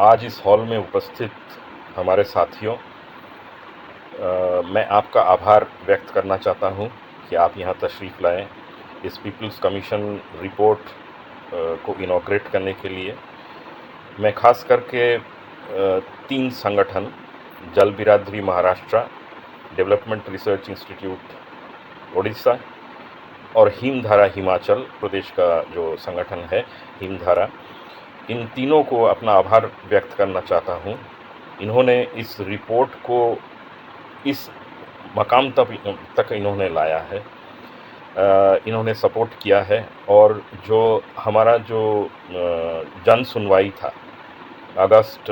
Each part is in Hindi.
आज इस हॉल में उपस्थित हमारे साथियों, मैं आपका आभार व्यक्त करना चाहता हूं कि आप यहां तशरीफ़ लाएं इस पीपल्स कमीशन रिपोर्ट को इनॉग्रेट करने के लिए। मैं खास करके 3 संगठन, जल बिरादरी Maharashtra, development research institute Odisha और हिमधारा हिमाचल प्रदेश का जो संगठन है हिमधारा, इन तीनों को अपना आभार व्यक्त करना चाहता हूं। इन्होंने इस रिपोर्ट को इस मकाम तक इन्होंने लाया है, इन्होंने सपोर्ट किया है। और जो हमारा जो जन सुनवाई था अगस्त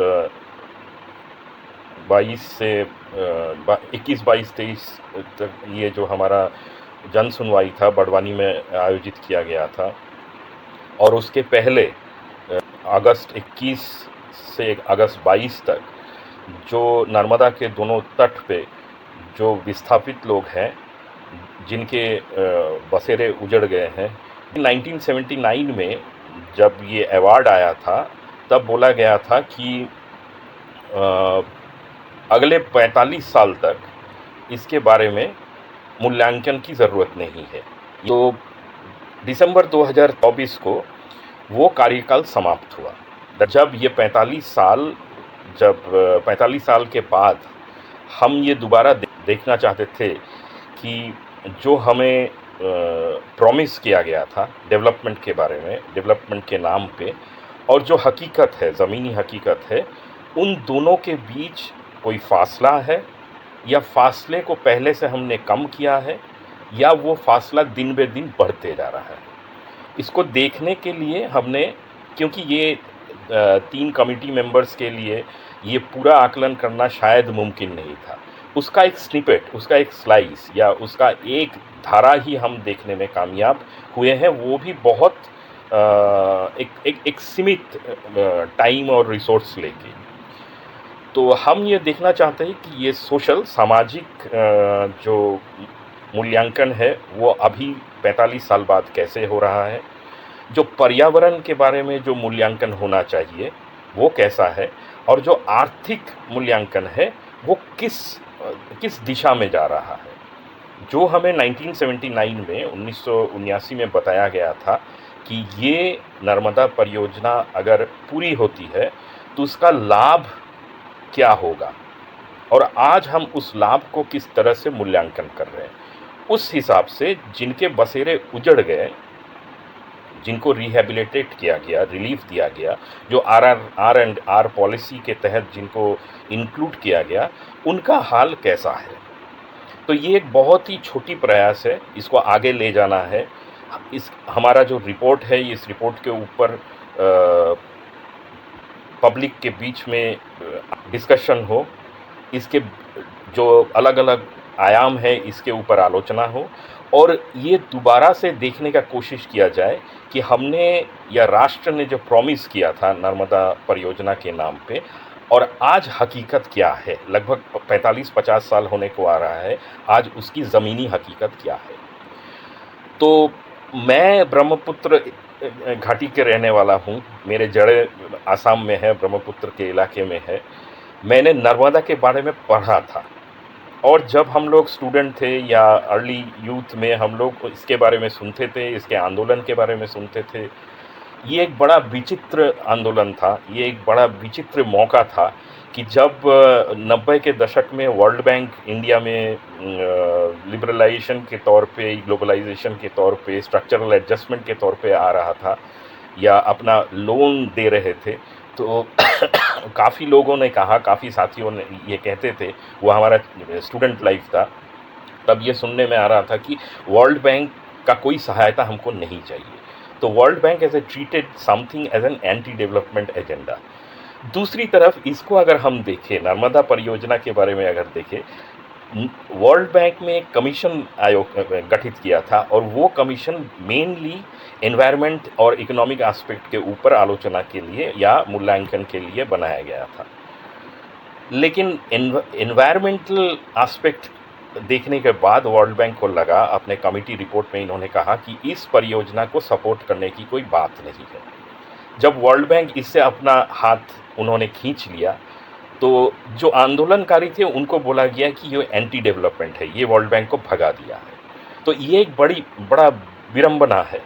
22 से 21, 22, 23 तक, ये जो हमारा जन सुनवाई था बड़वानी में आयोजित किया गया था, और उसके पहले अगस्त 21 से अगस्त 22 तक जो नर्मदा के दोनों तट पे जो विस्थापित लोग हैं, जिनके बसेरे उजड़ गए हैं, 1979 में जब ये अवार्ड आया था तब बोला गया था कि अगले 45 साल तक इसके बारे में मूल्यांकन की ज़रूरत नहीं है। तो दिसंबर 2024 को वो कार्यकाल समाप्त हुआ। जब ये 45 साल के बाद हम ये दोबारा देखना चाहते थे कि जो हमें प्रॉमिस किया गया था डेवलपमेंट के बारे में, डेवलपमेंट के नाम पे, और जो हकीकत है, ज़मीनी हकीकत है, उन दोनों के बीच कोई फासला है, या फासले को पहले से हमने कम किया है, या वो फासला दिन बे दिन बढ़ते जा रहा है। इसको देखने के लिए हमने, क्योंकि ये 3 कमिटी मेंबर्स के लिए ये पूरा आकलन करना शायद मुमकिन नहीं था, उसका एक स्निपेट, उसका एक स्लाइस या उसका एक धारा ही हम देखने में कामयाब हुए हैं, वो भी बहुत एक सीमित टाइम और रिसोर्स लेके। तो हम ये देखना चाहते हैं कि ये सोशल, सामाजिक जो मूल्यांकन है वो अभी 45 साल बाद कैसे हो रहा है, जो पर्यावरण के बारे में जो मूल्यांकन होना चाहिए वो कैसा है, और जो आर्थिक मूल्यांकन है वो किस दिशा में जा रहा है। जो हमें 1979 में 1979 में बताया गया था कि ये नर्मदा परियोजना अगर पूरी होती है तो उसका लाभ क्या होगा, और आज हम उस लाभ को किस तरह से मूल्यांकन कर रहे हैं, उस हिसाब से जिनके बसेरे उजड़ गए, जिनको रिहेबिलिटेट किया गया, रिलीफ दिया गया, जो आर पॉलिसी के तहत जिनको इंक्लूड किया गया, उनका हाल कैसा है। तो ये एक बहुत ही छोटी प्रयास है, इसको आगे ले जाना है। हमारा जो रिपोर्ट है, इस रिपोर्ट के ऊपर पब्लिक के बीच में डिस्कशन हो, इसके जो अलग अलग आयाम है इसके ऊपर आलोचना हो, और ये दोबारा से देखने का कोशिश किया जाए कि हमने या राष्ट्र ने जो प्रॉमिस किया था नर्मदा परियोजना के नाम पे, और आज हकीकत क्या है। लगभग 45-50 साल होने को आ रहा है, आज उसकी ज़मीनी हकीकत क्या है। तो मैं ब्रह्मपुत्र घाटी के रहने वाला हूँ, मेरे जड़े आसाम में है, ब्रह्मपुत्र के इलाके में है। मैंने नर्मदा के बारे में पढ़ा था, और जब हम लोग स्टूडेंट थे या अर्ली यूथ में हम लोग इसके बारे में सुनते थे, इसके आंदोलन के बारे में सुनते थे। ये एक बड़ा विचित्र आंदोलन था, ये एक बड़ा विचित्र मौका था कि जब 90 के दशक में वर्ल्ड बैंक इंडिया में लिबरलाइजेशन के तौर पे, ग्लोबलाइजेशन के तौर पे, स्ट्रक्चरल एडजस्टमेंट के तौर पे आ रहा था, या अपना लोन दे रहे थे, तो काफ़ी लोगों ने कहा, काफ़ी साथियों ने ये कहते थे, वो हमारा स्टूडेंट लाइफ था, तब ये सुनने में आ रहा था कि वर्ल्ड बैंक का कोई सहायता हमको नहीं चाहिए। तो world bank as a treated something as an anti development agenda. दूसरी तरफ इसको अगर हम देखें, नर्मदा परियोजना के बारे में अगर देखें, वर्ल्ड बैंक में एक कमीशन आयोग गठित किया था, और वो कमीशन मेनली एनवायरनमेंट और इकोनॉमिक एस्पेक्ट के ऊपर आलोचना के लिए या मूल्यांकन के लिए बनाया गया था। लेकिन एनवायरमेंटल एस्पेक्ट देखने के बाद वर्ल्ड बैंक को लगा, अपने कमिटी रिपोर्ट में इन्होंने कहा कि इस परियोजना को सपोर्ट करने की कोई बात नहीं है। जब वर्ल्ड बैंक इससे अपना हाथ उन्होंने खींच लिया, तो जो आंदोलनकारी थे उनको बोला गया कि ये एंटी डेवलपमेंट है, ये वर्ल्ड बैंक को भगा दिया है। तो ये एक बड़ा विडंबना है।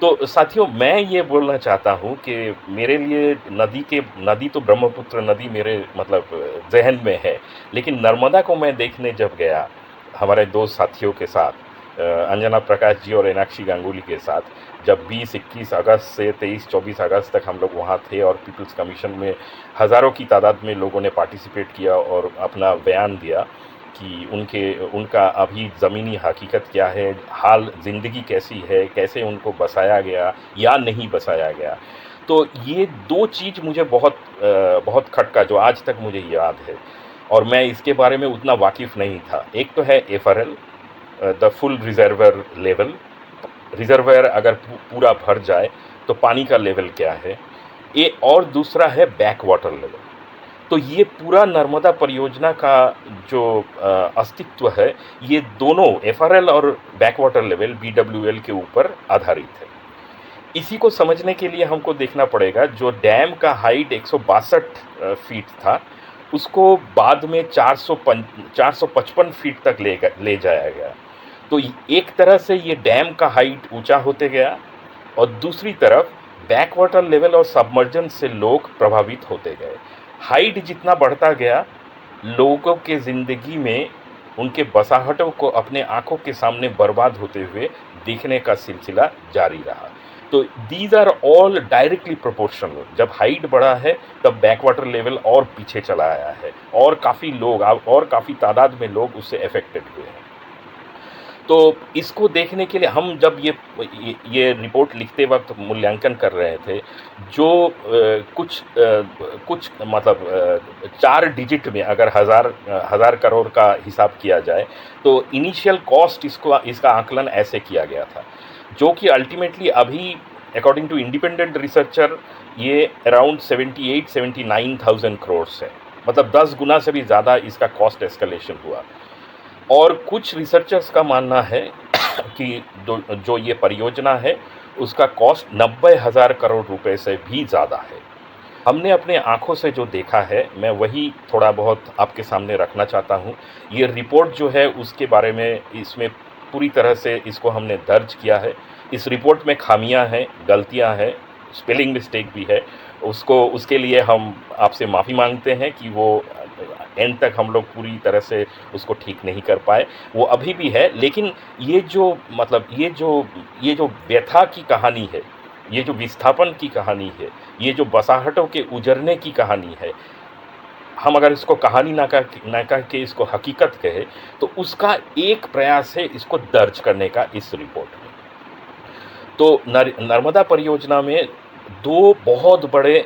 तो साथियों, मैं ये बोलना चाहता हूँ कि मेरे लिए नदी तो ब्रह्मपुत्र नदी मेरे मतलब ज़हन में है, लेकिन नर्मदा को मैं देखने जब गया हमारे 2 साथियों के साथ, अंजना प्रकाश जी और मीनाक्षी गांगुली के साथ, जब 20-21 अगस्त से 23-24 अगस्त तक हम लोग वहाँ थे और पीपल्स कमीशन में हज़ारों की तादाद में लोगों ने पार्टिसिपेट किया और अपना बयान दिया कि उनका अभी ज़मीनी हकीकत क्या है, हाल ज़िंदगी कैसी है, कैसे उनको बसाया गया या नहीं बसाया गया। तो ये 2 चीज़ मुझे बहुत खटका, जो आज तक मुझे याद है और मैं इसके बारे में उतना वाकिफ़ नहीं था। एक तो है FRL, the full reservoir level, reservoir अगर पूरा भर जाए तो पानी का लेवल क्या है, और दूसरा है बैक वाटर लेवल। तो ये पूरा नर्मदा परियोजना का जो अस्तित्व है, ये दोनों एफआरएल और बैक वाटर लेवल बीडब्ल्यूएल के ऊपर आधारित है। इसी को समझने के लिए हमको देखना पड़ेगा, जो डैम का हाइट 162 फीट था, उसको बाद में 455 फीट तक ले जाया गया। तो एक तरह से ये डैम का हाइट ऊंचा होते गया और दूसरी तरफ बैक वाटर लेवल और सबमर्जन से लोग प्रभावित होते गए। हाइट जितना बढ़ता गया, लोगों के ज़िंदगी में उनके बसाहटों को अपने आंखों के सामने बर्बाद होते हुए देखने का सिलसिला जारी रहा। तो these are all directly proportional. जब हाइट बढ़ा है तब बैक वाटर लेवल और पीछे चला आया है और काफ़ी तादाद में लोग उससे अफेक्टेड हुए हैं। तो इसको देखने के लिए हम जब ये रिपोर्ट लिखते वक्त मूल्यांकन कर रहे थे, जो कुछ मतलब 4 डिजिट में अगर हज़ार करोड़ का हिसाब किया जाए, तो इनिशियल कॉस्ट इसका आकलन ऐसे किया गया था, जो कि अल्टीमेटली अभी अकॉर्डिंग टू इंडिपेंडेंट रिसर्चर ये अराउंड 78-79,000 करोड़ है। मतलब 10 गुना से भी ज़्यादा इसका कॉस्ट एस्केलेशन हुआ। और कुछ रिसर्चर्स का मानना है कि जो ये परियोजना है उसका कॉस्ट 90,000 करोड़ रुपए से भी ज़्यादा है। हमने अपने आँखों से जो देखा है, मैं वही थोड़ा बहुत आपके सामने रखना चाहता हूँ। ये रिपोर्ट जो है उसके बारे में इसमें पूरी तरह से इसको हमने दर्ज किया है। इस रिपोर्ट में खामियां हैं, गलतियां हैं, स्पेलिंग मिस्टेक भी है। उसके लिए हम आपसे माफ़ी मांगते हैं कि वो एंड तक हम लोग पूरी तरह से उसको ठीक नहीं कर पाए। वो अभी भी है, लेकिन ये जो व्यथा की कहानी है, ये जो विस्थापन की कहानी है, ये जो बसाहटों के उजरने की कहानी है, हम अगर इसको कहानी ना कह के इसको हकीकत कहे, तो उसका एक प्रयास है इसको दर्ज करने का इस रिपोर्ट में। तो नर्मदा परियोजना में 2 बहुत बड़े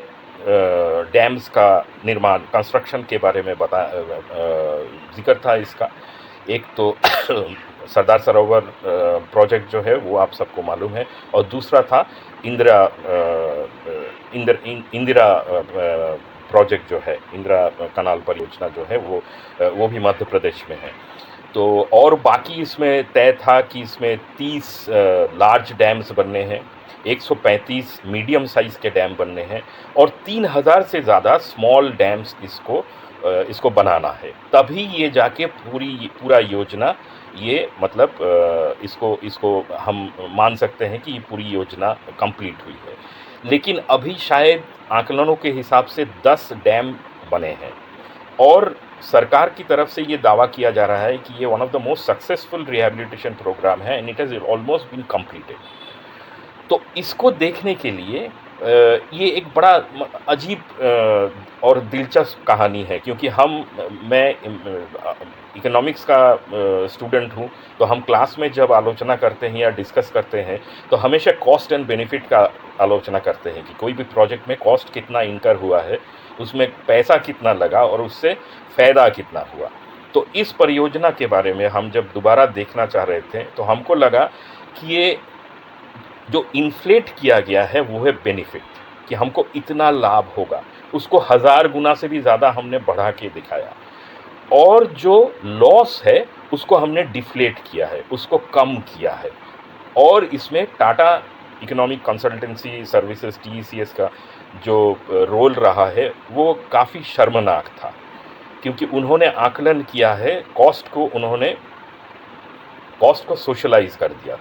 डैम्स का निर्माण, कंस्ट्रक्शन के बारे में जिक्र था इसका। एक तो सरदार सरोवर प्रोजेक्ट जो है वो आप सबको मालूम है, और दूसरा था इंदिरा प्रोजेक्ट जो है, इंदिरा कनाल परियोजना जो है वो भी मध्य प्रदेश में है। तो और बाकी इसमें तय था कि इसमें 30 लार्ज डैम्स बनने हैं, 135 मीडियम साइज़ के डैम बनने हैं और 3000 से ज़्यादा स्मॉल डैम्स इसको बनाना है। तभी ये जाके पूरा योजना ये मतलब इसको हम मान सकते हैं कि ये पूरी योजना कंप्लीट हुई है। लेकिन अभी शायद आकलनों के हिसाब से 10 डैम बने हैं और सरकार की तरफ से ये दावा किया जा रहा है कि ये one of the most successful rehabilitation program है and it has almost been completed. तो इसको देखने के लिए ये एक बड़ा अजीब और दिलचस्प कहानी है, क्योंकि मैं इकोनॉमिक्स का स्टूडेंट हूँ। तो हम क्लास में जब आलोचना करते हैं या डिस्कस करते हैं तो हमेशा कॉस्ट एंड बेनिफिट का आलोचना करते हैं कि कोई भी प्रोजेक्ट में कॉस्ट कितना इनकर हुआ है, उसमें पैसा कितना लगा और उससे फ़ायदा कितना हुआ। तो इस परियोजना के बारे में हम जब दोबारा देखना चाह रहे थे तो हमको लगा कि ये जो इन्फ्लेट किया गया है वो है बेनिफिट, कि हमको इतना लाभ होगा, उसको 1000 गुना से भी ज़्यादा हमने बढ़ा के दिखाया। और जो लॉस है उसको हमने डिफ्लेट किया है, उसको कम किया है। और इसमें Tata economic consultancy services TECS का जो रोल रहा है वो काफ़ी शर्मनाक था, क्योंकि उन्होंने आकलन किया है, कॉस्ट को सोशलाइज़ कर दिया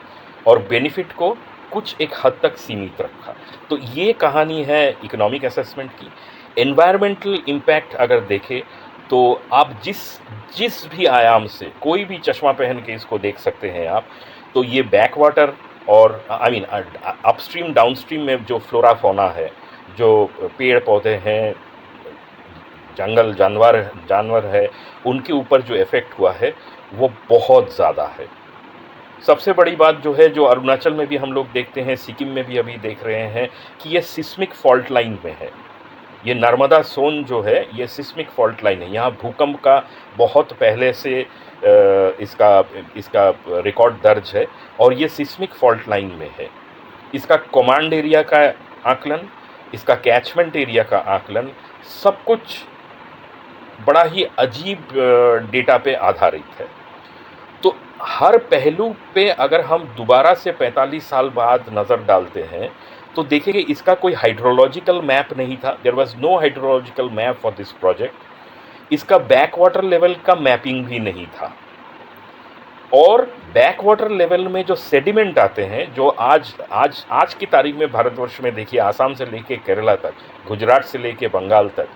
और बेनिफिट को कुछ एक हद तक सीमित रखा। तो ये कहानी है इकोनॉमिक असेसमेंट की। एनवायरमेंटल इम्पैक्ट अगर देखें तो आप जिस भी आयाम से कोई भी चश्मा पहन के इसको देख सकते हैं आप। तो ये बैक वाटर और अपस्ट्रीम डाउनस्ट्रीम में जो फ्लोरा फौना है, जो पेड़ पौधे हैं, जंगल जानवर है, उनके ऊपर जो इफ़ेक्ट हुआ है वो बहुत ज़्यादा है। सबसे बड़ी बात जो है, जो अरुणाचल में भी हम लोग देखते हैं, सिक्किम में भी अभी देख रहे हैं कि ये सिस्मिक फॉल्ट लाइन में है। ये नर्मदा सोन जो है ये सिस्मिक फॉल्ट लाइन है। यहाँ भूकंप का बहुत पहले से इसका रिकॉर्ड दर्ज है और ये सिस्मिक फॉल्ट लाइन में है। इसका कमांड एरिया का आकलन, इसका कैचमेंट एरिया का आकलन, सब कुछ बड़ा ही अजीब डेटा पे आधारित है। तो हर पहलू पे अगर हम दोबारा से 45 साल बाद नज़र डालते हैं तो देखेंगे इसका कोई हाइड्रोलॉजिकल मैप नहीं था। There was no hydrological map for this project. इसका बैक वाटर लेवल का मैपिंग भी नहीं था। और बैक वाटर लेवल में जो सेडिमेंट आते हैं, जो आज की तारीख में भारतवर्ष में देखिए, आसाम से लेके केरला तक, गुजरात से लेके बंगाल तक,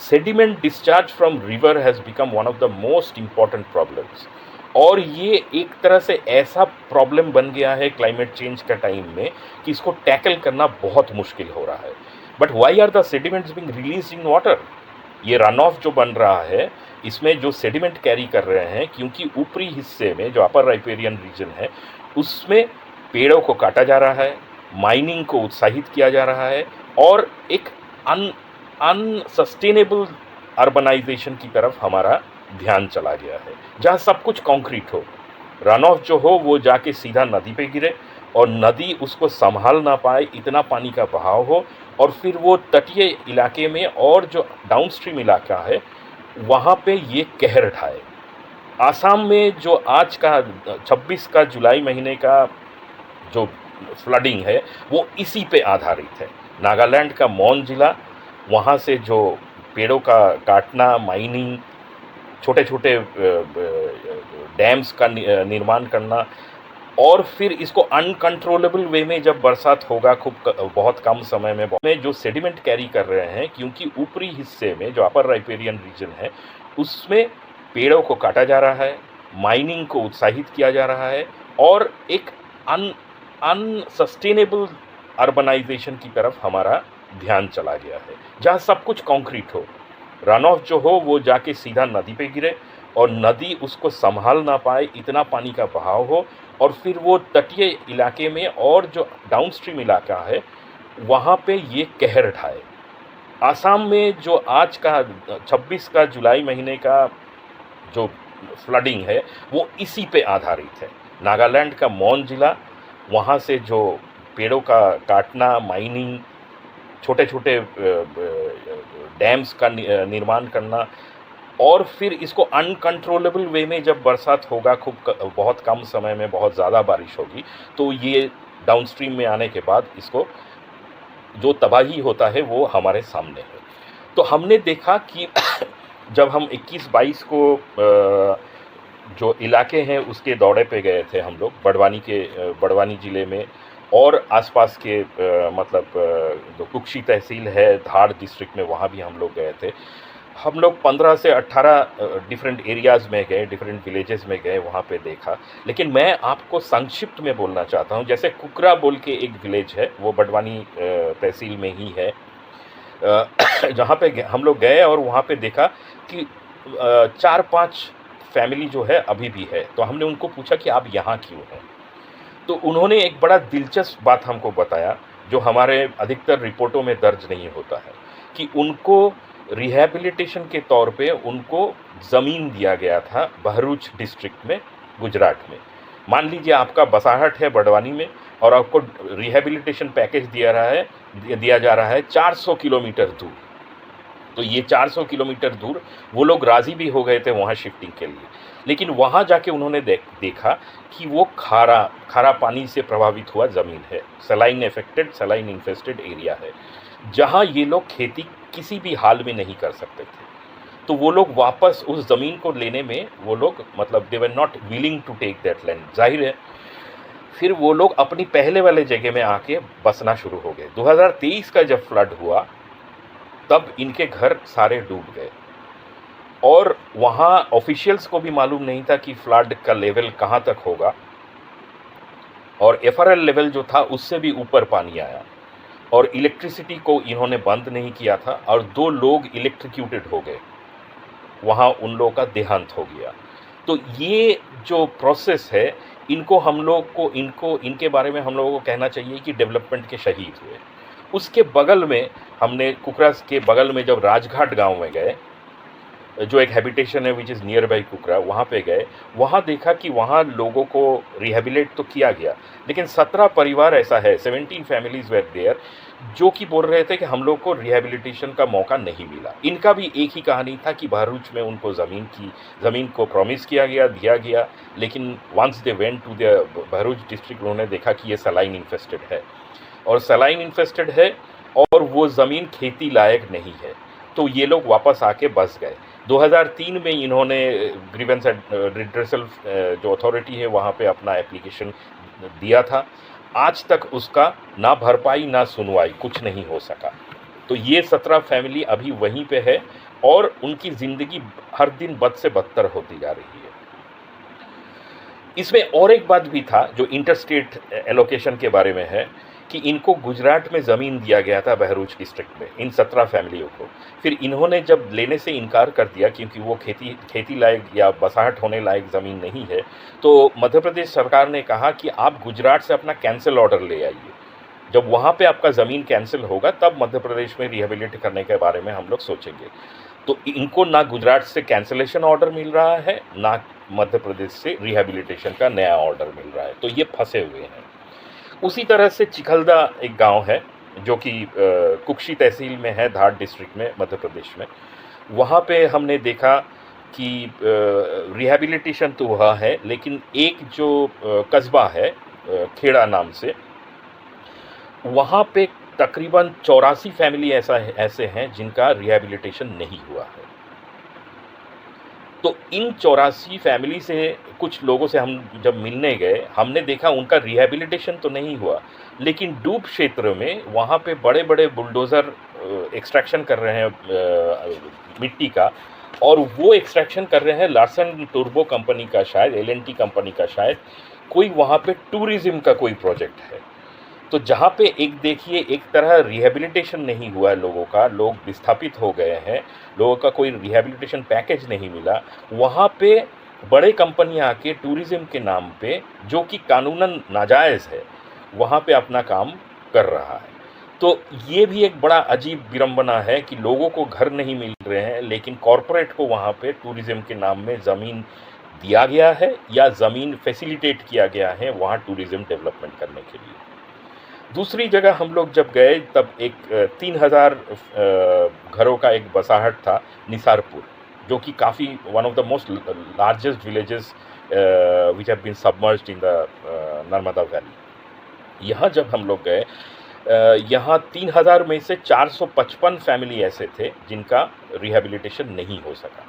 sediment discharge from river has become one of the most important problems. और ये एक तरह से ऐसा प्रॉब्लम बन गया है क्लाइमेट चेंज का टाइम में कि इसको टैकल करना बहुत मुश्किल हो रहा है। But why are the sediments being released in water? ये रन ऑफ जो बन रहा है, इसमें जो सेडिमेंट कैरी कर रहे हैं, क्योंकि ऊपरी हिस्से में जो अपर राइपेरियन रीजन है उसमें पेड़ों को काटा जा रहा है, माइनिंग को उत्साहित किया जा रहा है और एक अनसस्टेनेबल अर्बनाइजेशन की तरफ हमारा ध्यान चला गया है, जहाँ सब कुछ कंक्रीट हो। रन ऑफ जो हो वो जाके सीधा नदी पे गिरे और नदी उसको संभाल ना पाए, इतना पानी का बहाव हो, और फिर वो तटीय इलाके में और जो डाउनस्ट्रीम इलाका है वहाँ पे ये कहर ढाए। आसाम में जो आज का 26 का जुलाई महीने का जो फ्लडिंग है वो इसी पे आधारित है। नागालैंड का मौन जिला, वहाँ से जो पेड़ों का काटना, माइनिंग, छोटे छोटे डैम्स का निर्माण करना, और फिर इसको अनकंट्रोलेबल वे में जब बरसात होगा बहुत कम समय में जो सेडिमेंट कैरी कर रहे हैं, क्योंकि ऊपरी हिस्से में जो अपर राइपेरियन रीजन है उसमें पेड़ों को काटा जा रहा है, माइनिंग को उत्साहित किया जा रहा है और एक अनसस्टेनेबल अर्बनाइजेशन की तरफ हमारा ध्यान चला गया है, जहाँ सब कुछ कंक्रीट हो। रन ऑफ जो हो वो जाके सीधा नदी पे गिरे और नदी उसको संभाल ना पाए, इतना पानी का बहाव हो, और फिर वो तटीय इलाके में और जो डाउनस्ट्रीम इलाका है वहाँ पे ये कहर ढाए। आसाम में जो आज का 26 का जुलाई महीने का जो फ्लडिंग है वो इसी पे आधारित है। नागालैंड का मौन जिला, वहाँ से जो पेड़ों का काटना, माइनिंग, छोटे छोटे डैम्स का निर्माण करना, और फिर इसको अनकंट्रोलेबल वे में जब बरसात होगा बहुत कम समय में बहुत ज़्यादा बारिश होगी, तो ये डाउनस्ट्रीम में आने के बाद इसको जो तबाही होता है वो हमारे सामने है। तो हमने देखा कि जब हम 21-22 को जो इलाके हैं उसके दौरे पे गए थे हम लोग, बड़वानी ज़िले में और आसपास के जो कुक्षी तहसील है धार डिस्ट्रिक्ट में, वहाँ भी हम लोग गए थे। हम लोग 15 से 18 डिफरेंट एरियाज़ में गए, डिफरेंट विलेजेस में गए, वहाँ पे देखा। लेकिन मैं आपको संक्षिप्त में बोलना चाहता हूँ। जैसे कुकरा बोल के एक विलेज है, वो बड़वानी तहसील में ही है, जहाँ पे हम लोग गए और वहाँ पे देखा कि 4-5 फैमिली जो है अभी भी है। तो हमने उनको पूछा कि आप यहाँ क्यों हैं? तो उन्होंने एक बड़ा दिलचस्प बात हमको बताया, जो हमारे अधिकतर रिपोर्टों में दर्ज नहीं होता है, कि उनको रिहैबिलिटेशन के तौर पे उनको ज़मीन दिया गया था बहरूच डिस्ट्रिक्ट में, गुजरात में। मान लीजिए आपका बसाहट है बड़वानी में और आपको रिहैबिलिटेशन पैकेज दिया जा रहा है 400 किलोमीटर दूर। तो ये 400 किलोमीटर दूर वो लोग राज़ी भी हो गए थे वहाँ शिफ्टिंग के लिए, लेकिन वहाँ जाके उन्होंने देखा कि वो खारा पानी से प्रभावित हुआ ज़मीन है, सलाइन इन्फेस्टेड एरिया है, जहाँ ये लोग खेती किसी भी हाल में नहीं कर सकते थे। तो वो लोग वापस उस ज़मीन को लेने में वो लोग मतलब they were not willing to take that land. ज़ाहिर है फिर वो लोग अपनी पहले वाले जगह में आके बसना शुरू हो गए। 2023 का जब फ्लड हुआ तब इनके घर सारे डूब गए और वहाँ ऑफिशियल्स को भी मालूम नहीं था कि फ्लड का लेवल कहाँ तक होगा और एफआरएल लेवल जो था उससे भी ऊपर पानी आया और इलेक्ट्रिसिटी को इन्होंने बंद नहीं किया था और 2 लोग इलेक्ट्रिक्यूटेड हो गए, वहाँ उन लोगों का देहांत हो गया। तो ये जो प्रोसेस है इनको हम लोग को इनके बारे में हम लोगों को कहना चाहिए कि डेवलपमेंट के शहीद हुए। उसके बगल में हमने कुकरा के बगल में जब राजघाट गांव में गए, जो एक हैबिटेशन है विच इज़ नियर बाई कुकरा, वहाँ पे गए, वहाँ देखा कि वहाँ लोगों को रिहेबिलिट तो किया गया, लेकिन 17 परिवार ऐसा है, 17 फैमिलीज वेर देयर, जो कि बोल रहे थे कि हम लोग को रिहेबिलिटेशन का मौका नहीं मिला। इनका भी एक ही कहानी था कि बहरूच में उनको ज़मीन को प्रॉमिस किया गया, दिया गया, लेकिन once they went to the Bharuch district उन्होंने देखा कि ये सलाइन इन्फेस्टेड है और सलाइन इन्फेस्टेड है और वो ज़मीन खेती लायक नहीं है, तो ये लोग वापस आके बस गए। 2003 में इन्होंने ग्रीवेंस रिड्रेसल जो अथॉरिटी है वहाँ पे अपना एप्लीकेशन दिया था। आज तक उसका ना भरपाई ना सुनवाई कुछ नहीं हो सका। तो ये 17 फैमिली अभी वहीं पे है और उनकी ज़िंदगी हर दिन बद से बदतर होती जा रही है। इसमें और एक बात भी था जो इंटरस्टेट एलोकेशन के बारे में है कि इनको गुजरात में ज़मीन दिया गया था बहरूच डिस्ट्रिक्ट में, इन 17 फैमिलियों को। फिर इन्होंने जब लेने से इनकार कर दिया क्योंकि वो खेती लायक या बसाहट होने लायक ज़मीन नहीं है, तो मध्य प्रदेश सरकार ने कहा कि आप गुजरात से अपना कैंसिल ऑर्डर ले आइए। जब वहाँ पे आपका ज़मीन कैंसिल होगा तब मध्य प्रदेश में रिहेबिलिट करने के बारे में हम लोग सोचेंगे। तो इनको ना गुजरात से कैंसिलेशन ऑर्डर मिल रहा है, ना मध्य प्रदेश से रिहेबिलिटेशन का नया ऑर्डर मिल रहा है, तो ये फंसे हुए हैं। उसी तरह से चिखलदा एक गांव है जो कि कुक्षी तहसील में है, धार डिस्ट्रिक्ट में, मध्य प्रदेश में। वहाँ पे हमने देखा कि रिहेबिलिटेशन तो हुआ है, लेकिन एक जो कस्बा है खेड़ा नाम से, वहाँ पे तकरीबन 84 फैमिली ऐसे हैं जिनका रिहेबिलिटेशन नहीं हुआ है। तो इन 84 फैमिली से कुछ लोगों से हम जब मिलने गए, हमने देखा उनका रिहेबिलिटेशन तो नहीं हुआ, लेकिन डूब क्षेत्र में वहाँ पे बड़े बड़े बुलडोज़र एक्सट्रैक्शन कर रहे हैं मिट्टी का, और वो एक्सट्रैक्शन कर रहे हैं लार्सन टूर्बो कंपनी का, शायद एल&टी कंपनी का, शायद कोई वहाँ पे टूरिज़्म का कोई प्रोजेक्ट है। तो जहाँ पे एक देखिए एक तरह रिहेबिलिटेशन नहीं हुआ है लोगों का, लोग विस्थापित हो गए हैं, लोगों का कोई रिहेबिलिटेशन पैकेज नहीं मिला, वहाँ पे बड़े कंपनियाँ आके टूरिज़्म के नाम पे, जो कि कानूनन नाजायज़ है, वहाँ पे अपना काम कर रहा है। तो ये भी एक बड़ा अजीब विडंबना है कि लोगों को घर नहीं मिल रहे हैं, लेकिन कॉरपोरेट को वहाँ पे टूरिज़्म के नाम में ज़मीन दिया गया है या ज़मीन फैसिलिटेट किया गया है वहाँ टूरिज़्म डेवलपमेंट करने के लिए। दूसरी जगह हम लोग जब गए तब एक 3000 घरों का एक बसाहट था निसारपुर, जो कि काफ़ी one of the most largest villages which have been submerged in the Narmada valley. यहाँ जब हम लोग गए, यहाँ 3000 में से 455 फैमिली ऐसे थे जिनका रिहेबिलिटेशन नहीं हो सका।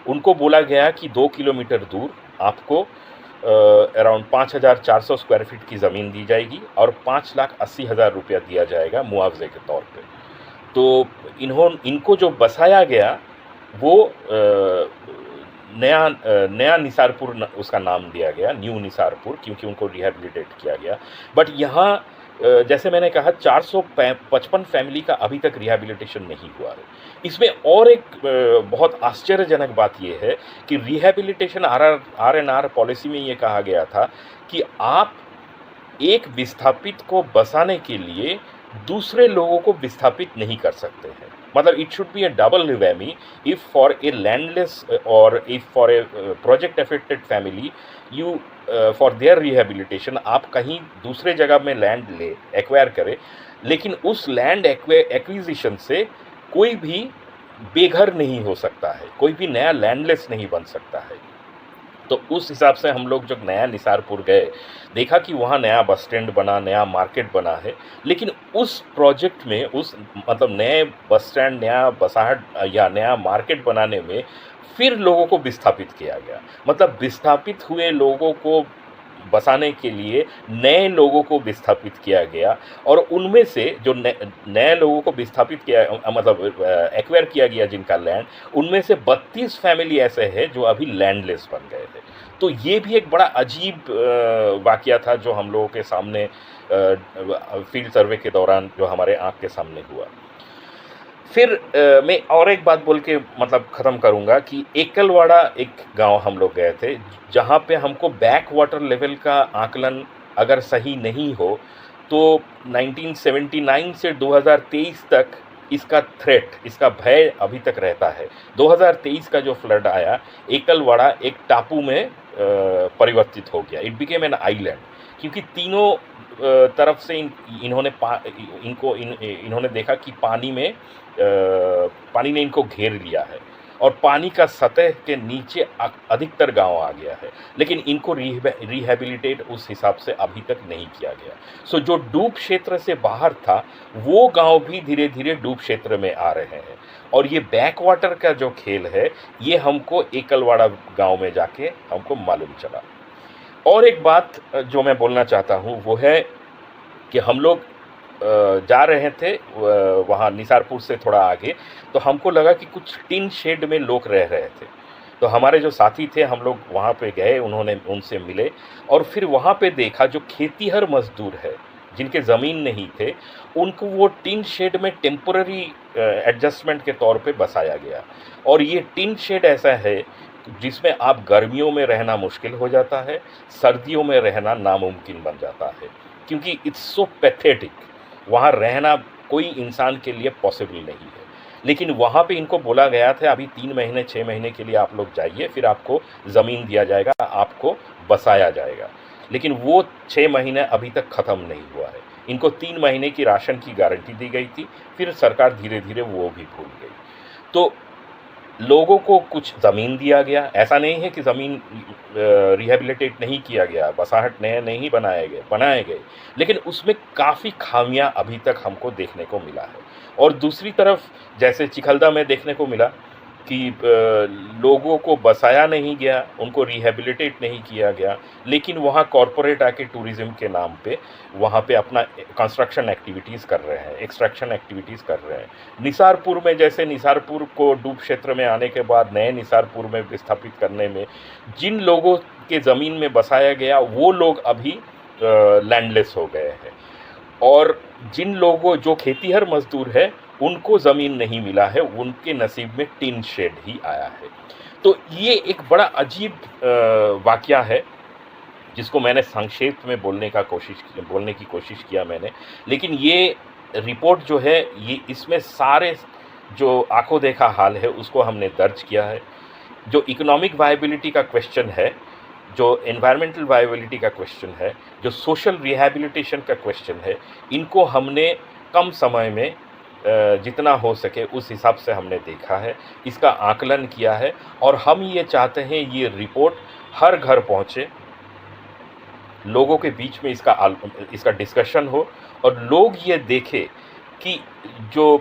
उनको बोला गया कि 2 किलोमीटर दूर आपको अराउंड 5400 स्क्वायर फीट की ज़मीन दी जाएगी और 5,80,000 रुपया दिया जाएगा मुआवजे के तौर पे। तो इनको जो बसाया गया वो नया निसारपुर उसका नाम दिया गया, न्यू निसारपुर, क्योंकि उनको रिहेबिलिटेट किया गया। बट यहाँ जैसे मैंने कहा 455 फैमिली का अभी तक रिहेबिलिटेशन नहीं हुआ है। इसमें और एक बहुत आश्चर्यजनक बात ये है कि रिहेबिलिटेशन आरएनआर पॉलिसी में ये कहा गया था कि आप एक विस्थापित को बसाने के लिए दूसरे लोगों को विस्थापित नहीं कर सकते हैं। मतलब it should be a double रिवेमी इफ फॉर ए लैंडलेस और if for a project affected family you for their rehabilitation आप कहीं दूसरे जगह में लैंड एक्वायर करें, लेकिन उस लैंड एक्विजिशन से कोई भी बेघर नहीं हो सकता है, कोई भी नया लैंडलेस नहीं बन सकता है। तो उस हिसाब से हम लोग जब नया निसारपुर गए, देखा कि वहाँ नया बस स्टैंड बना, नया मार्केट बना है। लेकिन उस प्रोजेक्ट में उस मतलब नए बस स्टैंड, नया बसाहट या नया मार्केट बनाने में फिर लोगों को विस्थापित किया गया। मतलब विस्थापित हुए लोगों को बसाने के लिए नए लोगों को विस्थापित किया गया और उनमें से जो नए लोगों को विस्थापित किया मतलब एक्वायर किया गया जिनका लैंड, उनमें से 32 फैमिली ऐसे हैं जो अभी लैंडलेस बन गए थे। तो ये भी एक बड़ा अजीब वाकया था जो हम लोगों के सामने फील्ड सर्वे के दौरान जो हमारे आँख के सामने हुआ। फिर मैं और एक बात बोल के मतलब ख़त्म करूँगा कि एकलवाड़ा एक गांव हम लोग गए थे, जहाँ पे हमको बैक वाटर लेवल का आकलन अगर सही नहीं हो तो 1979 से 2023 तक इसका थ्रेट, इसका भय अभी तक रहता है। 2023 का जो फ्लड आया, एकलवाड़ा एक टापू में परिवर्तित हो गया। इट बिकेम एन आइलैंड, क्योंकि तीनों तरफ से इन्होंने देखा कि पानी ने इनको घेर लिया है और पानी का सतह के नीचे अधिकतर गांव आ गया है, लेकिन इनको रिहेबिलिटेट उस हिसाब से अभी तक नहीं किया गया। सो जो डूब क्षेत्र से बाहर था वो गांव भी धीरे धीरे डूब क्षेत्र में आ रहे हैं। और ये बैक वाटर का जो खेल है ये हमको एकलवाड़ा गांव में जाके हमको मालूम चला। और एक बात जो मैं बोलना चाहता हूँ वो है कि हम लोग जा रहे थे वहाँ निसारपुर से थोड़ा आगे, तो हमको लगा कि कुछ टिन शेड में लोग रह रहे थे। तो हमारे जो साथी थे हम लोग वहाँ पे गए, उनसे मिले और फिर वहाँ पे देखा जो खेतीहर मजदूर है जिनके ज़मीन नहीं थे, उनको वो टिन शेड में टेम्पररी एडजस्टमेंट के तौर पे बसाया गया। और ये टिन शेड ऐसा है जिसमें आप गर्मियों में रहना मुश्किल हो जाता है, सर्दियों में रहना नामुमकिन बन जाता है, क्योंकि इट्स सो पैथेटिक। वहाँ रहना कोई इंसान के लिए पॉसिबल नहीं है। लेकिन वहाँ पे इनको बोला गया था अभी 3 महीने 6 महीने के लिए आप लोग जाइए, फिर आपको ज़मीन दिया जाएगा, आपको बसाया जाएगा। लेकिन वो 6 महीने अभी तक ख़त्म नहीं हुआ है। इनको 3 महीने की राशन की गारंटी दी गई थी, फिर सरकार धीरे धीरे वो भी भूल गई। तो लोगों को कुछ ज़मीन दिया गया, ऐसा नहीं है कि ज़मीन रिहेबिलिटेट नहीं किया गया, बसाहट नए नहीं बनाए गए, लेकिन उसमें काफ़ी खामियां अभी तक हमको देखने को मिला है। और दूसरी तरफ जैसे चिखलदा में देखने को मिला कि लोगों को बसाया नहीं गया, उनको रिहेबिलिटेट नहीं किया गया, लेकिन वहाँ कॉरपोरेट आके टूरिज़्म के नाम पे वहाँ पे अपना कंस्ट्रक्शन एक्टिविटीज़ कर रहे हैं, एक्सट्रैक्शन एक्टिविटीज़ कर रहे हैं। निसारपुर में जैसे निसारपुर को डूब क्षेत्र में आने के बाद नए निसारपुर में विस्थापित करने में जिन लोगों के ज़मीन में बसाया गया वो लोग अभी लैंडलेस हो गए हैं, और जिन लोगों जो खेतीहर मजदूर है उनको ज़मीन नहीं मिला है, उनके नसीब में टिन शेड ही आया है। तो ये एक बड़ा अजीब वाकया है जिसको मैंने संक्षेप में बोलने की कोशिश किया मैंने। लेकिन ये रिपोर्ट जो है ये इसमें सारे जो आंखों देखा हाल है उसको हमने दर्ज किया है। जो इकोनॉमिक वायबिलिटी का क्वेश्चन है, जो एनवायरमेंटल वायबिलिटी का क्वेश्चन है, जो सोशल रिहैबिलिटेशन का क्वेश्चन है, इनको हमने कम समय में जितना हो सके उस हिसाब से हमने देखा है, इसका आकलन किया है। और हम ये चाहते हैं ये रिपोर्ट हर घर पहुँचे, लोगों के बीच में इसका डिस्कशन हो और लोग ये देखें कि जो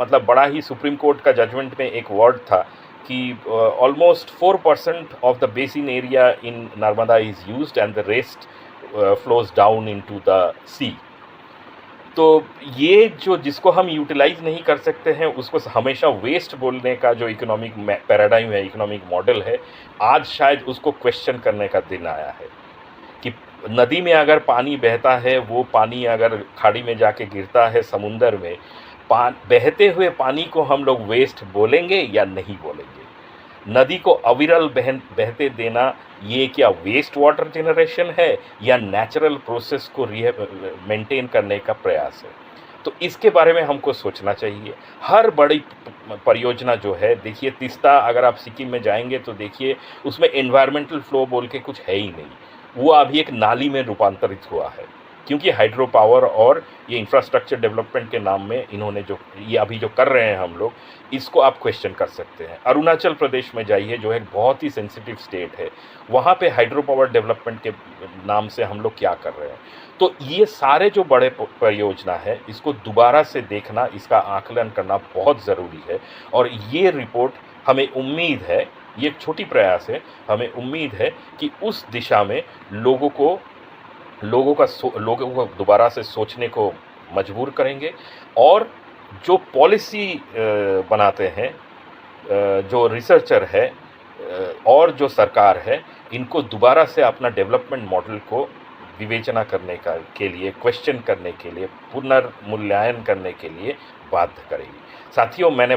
मतलब बड़ा ही सुप्रीम कोर्ट का जजमेंट में एक वर्ड था कि almost 4% of the basin area in Narmada is used and the rest flows down into the sea. तो ये जो जिसको हम यूटिलाइज नहीं कर सकते हैं उसको हमेशा वेस्ट बोलने का जो इकोनॉमिक पैराडाइम है, इकोनॉमिक मॉडल है, आज शायद उसको क्वेश्चन करने का दिन आया है कि नदी में अगर पानी बहता है, वो पानी अगर खाड़ी में जाके गिरता है समुंदर में, बहते हुए पानी को हम लोग वेस्ट बोलेंगे या नहीं बोलेंगे? नदी को अविरल बहते देना ये क्या वेस्ट वाटर जनरेशन है या नेचुरल प्रोसेस को मेंटेन करने का प्रयास है? तो इसके बारे में हमको सोचना चाहिए। हर बड़ी परियोजना जो है, देखिए तीस्ता अगर आप सिक्किम में जाएंगे तो देखिए उसमें एनवायरमेंटल फ्लो बोल के कुछ है ही नहीं, वो अभी एक नाली में रूपांतरित हुआ है। क्योंकि हाइड्रो पावर और ये इंफ्रास्ट्रक्चर डेवलपमेंट के नाम में इन्होंने जो ये अभी जो कर रहे हैं हम लोग, इसको आप क्वेश्चन कर सकते हैं। अरुणाचल प्रदेश में जाइए, जो एक बहुत ही सेंसिटिव स्टेट है, वहाँ पे हाइड्रो पावर डेवलपमेंट के नाम से हम लोग क्या कर रहे हैं। तो ये सारे जो बड़े परियोजना है, इसको दोबारा से देखना, इसका आकलन करना बहुत ज़रूरी है। और ये रिपोर्ट हमें उम्मीद है, ये एक छोटी प्रयास है, हमें उम्मीद है कि उस दिशा में लोगों को दोबारा से सोचने को मजबूर करेंगे। और जो पॉलिसी बनाते हैं, जो रिसर्चर है और जो सरकार है, इनको दोबारा से अपना डेवलपमेंट मॉडल को विवेचना करने के लिए, क्वेश्चन करने के लिए, पुनर्मूल्यांकन करने के लिए बाध्य करेगी। साथियों, मैंने